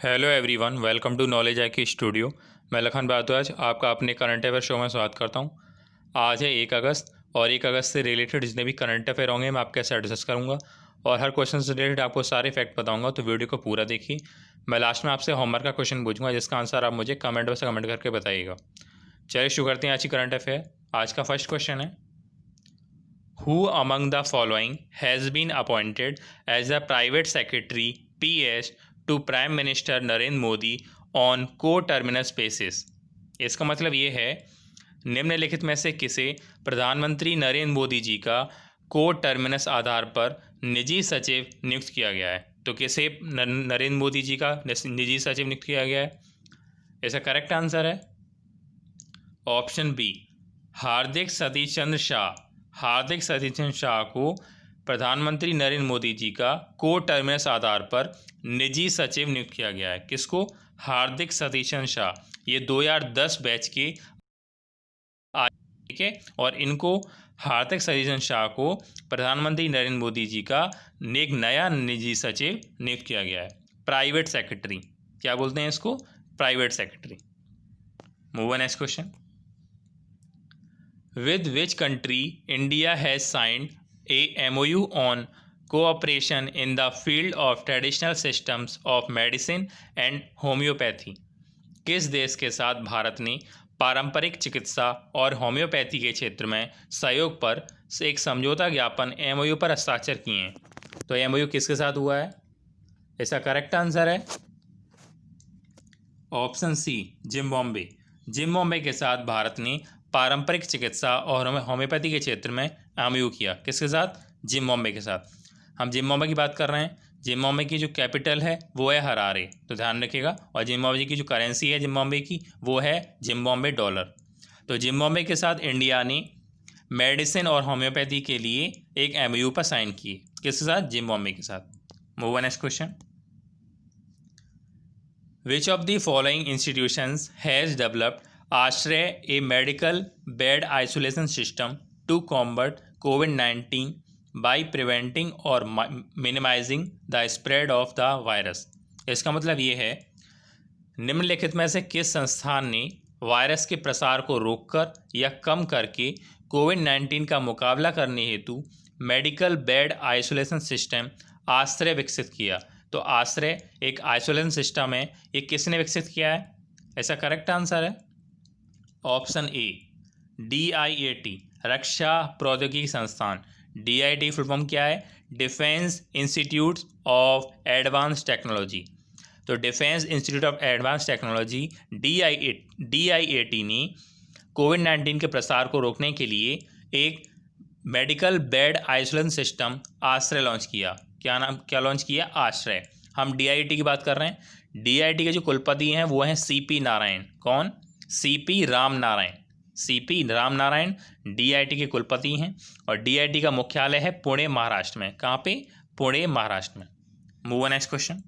Hello everyone, welcome to knowledge I studio. मैं लखन भारद्वाज आपका अपने करंट अफेयर शो में स्वागत करता हूं। आज है 1 अगस्त और 1 अगस्त से रिलेटेड जितने भी करंट अफेयर होंगे मैं आपके साथ डिस्कस करूंगा और हर क्वेश्चन से रिलेटेड आपको सारे फैक्ट बताऊंगा, तो वीडियो को पूरा देखिए। मैं लास्ट में आपसे होमवर्क का क्वेश्चन पूछूंगा जिसका आंसर आप मुझे कमेंट बॉक्स में कमेंट करके बताइएगा। चलिए शुरू करते हैं आज की करंट अफेयर। आज का फर्स्ट क्वेश्चन है, who among the following has been appointed as the private secretary PS to prime minister Narendra Modi on coterminus basis. इसका मतलब ये है, निम्नलिखित में से किसे प्रधानमंत्री नरेंद्र मोदी जी का को टर्मिनस आधार पर निजी सचिव नियुक्त किया गया है। तो किसे नरेंद्र मोदी जी का निजी सचिव नियुक्त किया गया है? इसका करेक्ट आंसर है ऑप्शन बी, हार्दिक सतीश चंद्र शाह। हार्दिक सतीश चंद्र शाह को प्रधानमंत्री नरेंद्र मोदी जी का को टर्मिनस आधार पर निजी सचिव नियुक्त किया गया है। किसको? हार्दिक सतीश चंद्र शाह। ये 2010 बैच के, ठीक है, और इनको हार्दिक सतीश चंद्र शाह को प्रधानमंत्री नरेंद्र मोदी जी का एक नया निजी सचिव नियुक्त किया गया है। प्राइवेट सेक्रेटरी, क्या बोलते हैं इसको? Private secretary. Move on next question. With which country India has signed a MOU on cooperation in the field of traditional systems of medicine and homeopathy? किस देश के साथ भारत ने पारंपरिक चिकित्सा और होम्योपैथी के क्षेत्र में सहयोग पर एक समझौता ज्ञापन MOU पर हस्ताक्षर किए हैं? तो MOU किसके साथ हुआ है? इसका करेक्ट आंसर है ऑप्शन सी, जिम्बाब्वे। जिम्बाब्वे के साथ भारत ने पारंपरिक चिकित्सा और होम्योपैथी के क्षेत्र में MOU किया। किसके साथ? जिम्बाब्वे के साथ। हम जिम्बाब्वे की बात कर रहे हैं। जिम्बाब्वे की जो कैपिटल है वो है हरारे, तो ध्यान रखिएगा। और जिम्बाब्वे की जो करेंसी है जिम्बाब्वे की, वो है जिम्बाब्वे डॉलर। तो जिम्बाब्वे के साथ इंडिया ने मेडिसिन और होम्योपैथी के लिए एक MOU पर साइन किए। किसके साथ? जिम्बाब्वे के साथ। Move on next question. Which of the following institutions has developed Ashray, a medical bed isolation system to combat COVID-19 by preventing or minimizing the spread of the virus? इसका मतलब ये है, निम्नलिखित में से किस संस्थान ने वायरस के प्रसार को रोककर या कम करके कोविड-19 का मुकाबला करने हेतु मेडिकल बेड आइसोलेशन सिस्टम आश्रय विकसित किया? तो आश्रय एक आइसोलेशन सिस्टम है, ये किसने विकसित किया है? ऐसा करेक्ट आंसर है ऑप्शन ए, DIAT, रक्षा प्रौद्योगिकी संस्थान। DIAT फुल फॉर्म क्या है? Defence institute of advance technology. तो defence institute of advance technology DIAT ने कोविड-19 के प्रसार को रोकने के लिए एक मेडिकल बेड आइसोलेशन सिस्टम आश्रय लॉन्च किया। क्या लॉन्च किया? आश्रय। हम DIAT की बात कर रहे हैं। DIAT के जो कुलपति हैं वो हैं CP नारायण। कौन? CP Ram Narayan. CP Ram Narayan DIAT के कुलपति हैं और DIAT का मुख्यालय है पुणे, महाराष्ट्र में। कहाँ पे? पुणे, महाराष्ट्र में। Move on next question.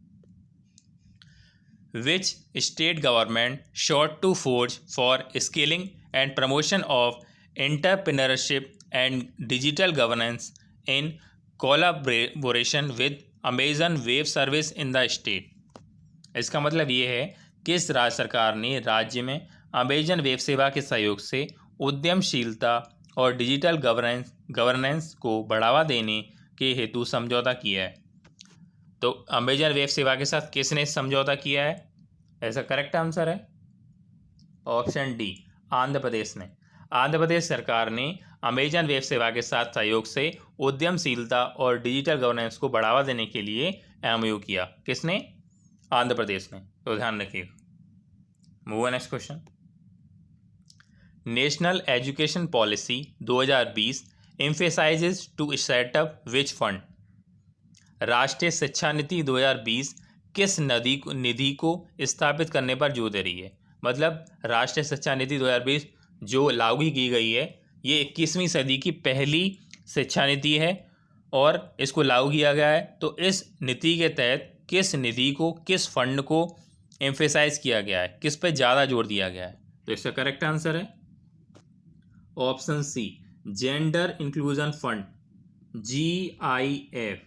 Which state government sought to forge for scaling and promotion of entrepreneurship and digital governance in collaboration with Amazon Web Service in the state? इसका मतलब ये है, किस राज्य सरकार ने राज्य में अमेजन वेब सेवा के सहयोग से उद्यमशीलता और डिजिटल गवर्नेंस को बढ़ावा देने के हेतु समझौता किया है? तो अमेजन वेब सेवा के साथ किसने समझौता किया है? ऐसा करेक्ट आंसर है ऑप्शन डी, आंध्र प्रदेश ने। आंध्र प्रदेश सरकार ने अमेजन वेब सेवा के साथ सहयोग से उद्यमशीलता और डिजिटल गवर्नेंस को बढ़ावा देने के लिए MOU किया। किसने? आंध्र प्रदेश ने। तो ध्यान रखिएगा। Move on next question. National education policy 2020 emphasises to setup which fund? राष्ट्रीय शिक्षा नीति 2020 किस निधि को स्थापित करने पर जोर दे रही है? मतलब राष्ट्रीय शिक्षा नीति 2020 जो लागू की गई है, ये 21वीं सदी की पहली शिक्षा नीति है और इसको लागू किया गया है। तो इस नीति के तहत किस निधि को, किस फंड को एम्फेसाइज किया गया है, किस पे ज़्यादा जोर दिया गया है? तो इसका करेक्ट आंसर है option C, gender inclusion fund, GIF।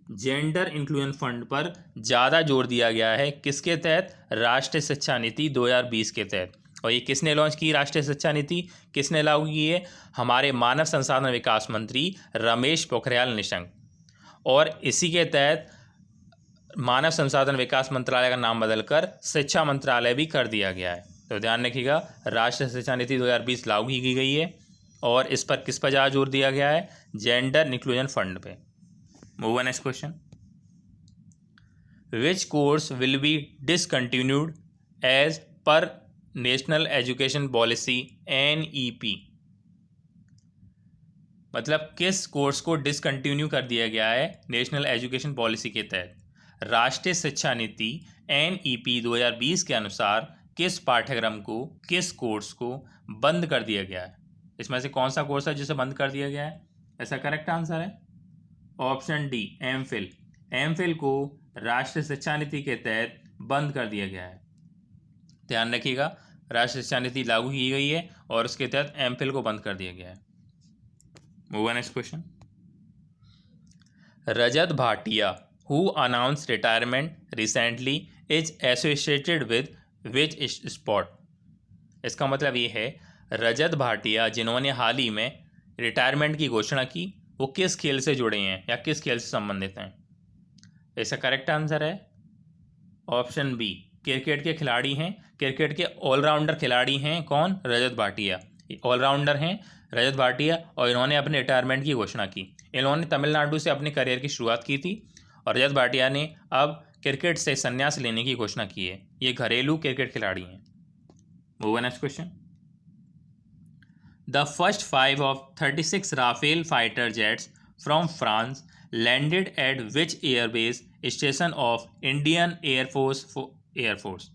Gender inclusion fund पर ज़्यादा जोर दिया गया है। किसके तहत? राष्ट्रीय शिक्षा नीति 2020 के तहत। और ये किसने लॉन्च की राष्ट्रीय शिक्षा नीति? किसने लागू की है? हमारे मानव संसाधन विकास मंत्री रमेश पोखरियाल निशंक। और इसी के तहत मानव संसाधन विकास मंत्रालय का नाम बदलकर शिक्षा मंत्रालय भी कर दिया गया है। तो ध्यान रखिएगा, राष्ट्रीय शिक्षा नीति 2020 लागू की गई है और इस पर किस पर ज़्यादा जोर दिया गया है? जेंडर इंक्लूजन फंड पे। Move on next question. Which course will be discontinued as per national education policy NEP? मतलब किस कोर्स को डिसकंटिन्यू कर दिया गया है नेशनल एजुकेशन पॉलिसी के तहत? राष्ट्रीय शिक्षा नीति NEP 2020 के अनुसार किस पाठ्यक्रम को, किस कोर्स को बंद कर दिया गया है? इसमें से कौन सा कोर्स है जिसे बंद कर दिया गया है? ऐसा करेक्ट आंसर है ऑप्शन डी, एमफिल। एमफिल को राष्ट्रीय शिक्षा नीति के तहत बंद कर दिया गया है। ध्यान रखिएगा, राष्ट्रीय शिक्षा नीति लागू की गई है और उसके तहत एमफिल को बंद कर दिया गया है। Move on next question. Rajat Bhatia who announce retirement recently is associated with which sport? इसका मतलब ये है, रजत भाटिया जिन्होंने हाल ही में रिटायरमेंट की घोषणा की, वो किस खेल से जुड़े हैं या किस खेल से संबंधित हैं? इसका करेक्ट आंसर है ऑप्शन बी, क्रिकेट के खिलाड़ी हैं। क्रिकेट के ऑलराउंडर खिलाड़ी हैं कौन? रजत भाटिया। ऑलराउंडर हैं रजत भाटिया और इन्होंने अपने रिटायरमेंट की घोषणा की। इन्होंने तमिलनाडु से अपने करियर की शुरुआत की थी और रजत भाटिया ने अब क्रिकेट से संन्यास लेने की घोषणा की है। ये घरेलू क्रिकेट खिलाड़ी हैं। Move on next question. The first 5 of 36 Rafale fighter jets from France landed at which airbase station of Indian Air Force?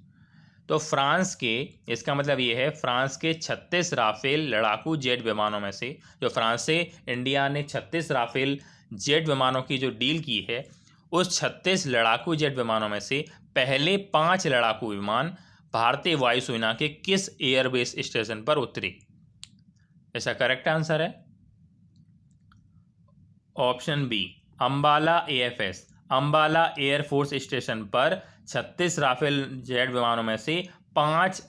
तो फ्रांस के, इसका मतलब ये है फ्रांस के 36 राफेल लड़ाकू जेट विमानों में से, जो फ्रांस से इंडिया ने 36 राफेल जेट विमानों की जो डील की है, उस 36 लड़ाकू जेट विमानों में से पहले 5 लड़ाकू विमान भारतीय वायुसेना के किस एयरबेस स्टेशन पर उतरे? इसका करेक्ट आंसर है option B, Ambala AFS। Ambala air force station पर 36 राफेल जेट विमानों में से 5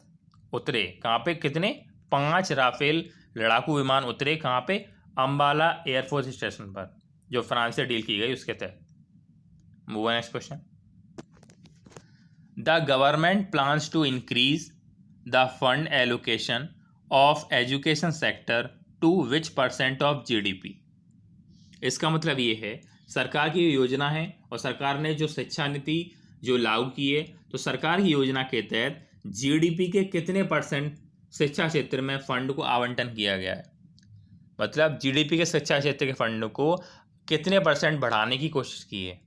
उतरे। कहाँ पे? कितने? 5 राफेल लड़ाकू विमान उतरे। कहाँ पे? अंबाला एयरफोर्स स्टेशन पर, जो फ्रांस से डील की गई उसके तहत। Move on next question. The government plans to increase the fund allocation of education sector to which % of GDP? इसका मतलब ये है, सरकार की योजना है और सरकार ने जो शिक्षा नीति जो लागू की है, तो सरकार की योजना के तहत GDP के कितने % शिक्षा क्षेत्र में फंड को आवंटन किया गया है? मतलब GDP के शिक्षा क्षेत्र के फंड को कितने % बढ़ाने की कोशिश की है?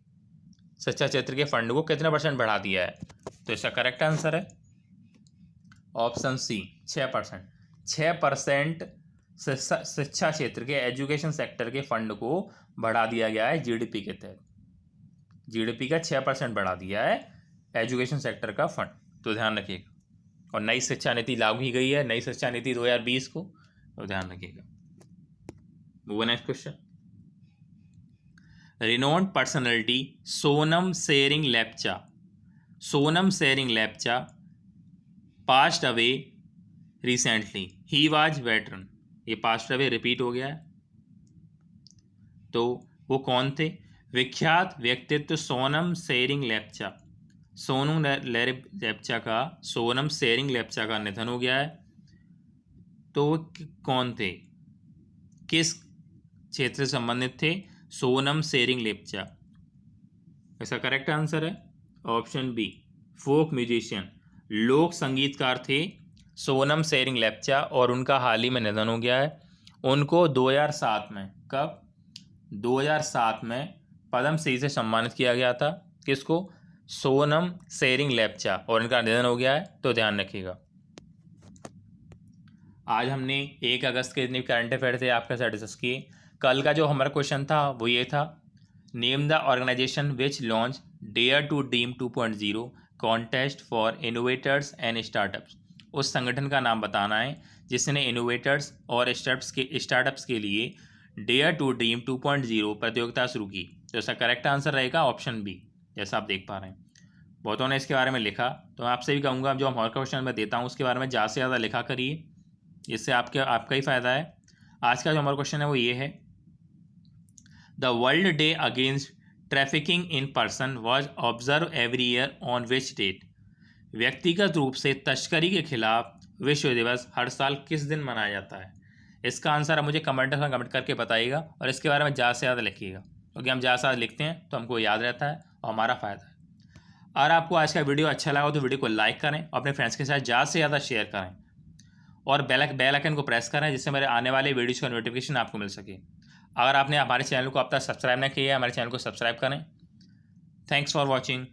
शिक्षा क्षेत्र के फंड को कितने % बढ़ा दिया है? तो इसका करेक्ट आंसर है ऑप्शन सी, 6%। 6% शिक्षा क्षेत्र के, एजुकेशन सेक्टर के फंड को बढ़ा दिया गया है GDP के तहत। GDP का 6% बढ़ा दिया है एजुकेशन सेक्टर का फंड। तो ध्यान रखिएगा। और नई शिक्षा नीति लागू की गई है, नई शिक्षा नीति 2020 को, तो ध्यान रखिएगा। Move on next question. Renowned personality Sonam Tshering Lepcha passed away recently. He was veteran. ये पास्ट अवे रिपीट हो गया है, तो वो कौन थे? विख्यात व्यक्तित्व सोनम शेरिंग लेप्चा। सोनम शेरिंग लेप्चा का निधन हो गया है। तो वो कौन थे? किस क्षेत्र से संबंधित थे? सोनम शेरिंग लेप्चा। इसका करेक्ट आंसर है ऑप्शन बी, फोक म्यूजिशियन। लोक संगीतकार थे सोनम शेरिंग लेप्चा और उनका हाल ही में निधन हो गया है। उनको 2007 में, कब? 2007 में पद्मश्री से सम्मानित किया गया था। किसको? सोनम शेरिंग लेप्चा, और इनका निधन हो गया है। तो ध्यान रखिएगा। आज हमने 1 अगस्त के जितने करंट अफेयर थे आपके साथ डिस्कस किए। कल का जो हमारा क्वेश्चन था वो ये था, name the organisation which launch dare to dream 2.0 contest for innovators and startups. उस संगठन का नाम बताना है जिसने इनोवेटर्स और स्टार्टअप्स के लिए डेयर टू ड्रीम 2.0 प्रतियोगिता शुरू की। तो इसका करेक्ट आंसर रहेगा ऑप्शन बी, जैसा आप देख पा रहे हैं। बहुतों ने इसके बारे में लिखा, तो मैं आपसे भी कहूँगा जो होमवर्क क्वेश्चन मैं देता हूँ उसके बारे में ज़्यादा से ज़्यादा लिखा करिए, इससे आपका ही फ़ायदा है। आज का जो होमवर्क क्वेश्चन है वो ये है, the world day against trafficking in person was observe every year on which date. व्यक्तिगत रूप से तस्करी के खिलाफ विश्व दिवस हर साल किस दिन मनाया जाता है। इसका आंसर आप मुझे कमेंट करके बताइएगा और इसके बारे में ज़्यादा से ज़्यादा लिखिएगा, क्योंकि हम ज़्यादा से ज़्यादा लिखते हैं तो हमको याद रहता है और हमारा फ़ायदा है। अगर आपको आज का वीडियो अच्छा लगा तो वीडियो को लाइक करें, अपने फ्रेंड्स के साथ ज़्यादा से ज़्यादा शेयर करें और बेल आइकन को प्रेस करें, जिससे मेरे आने वाले वीडियोज़ का नोटिफिकेशन आपको मिल सके। अगर आपने हमारे चैनल को अब तक सब्सक्राइब नहीं किया है, हमारे चैनल को सब्सक्राइब करें। Thanks for watching.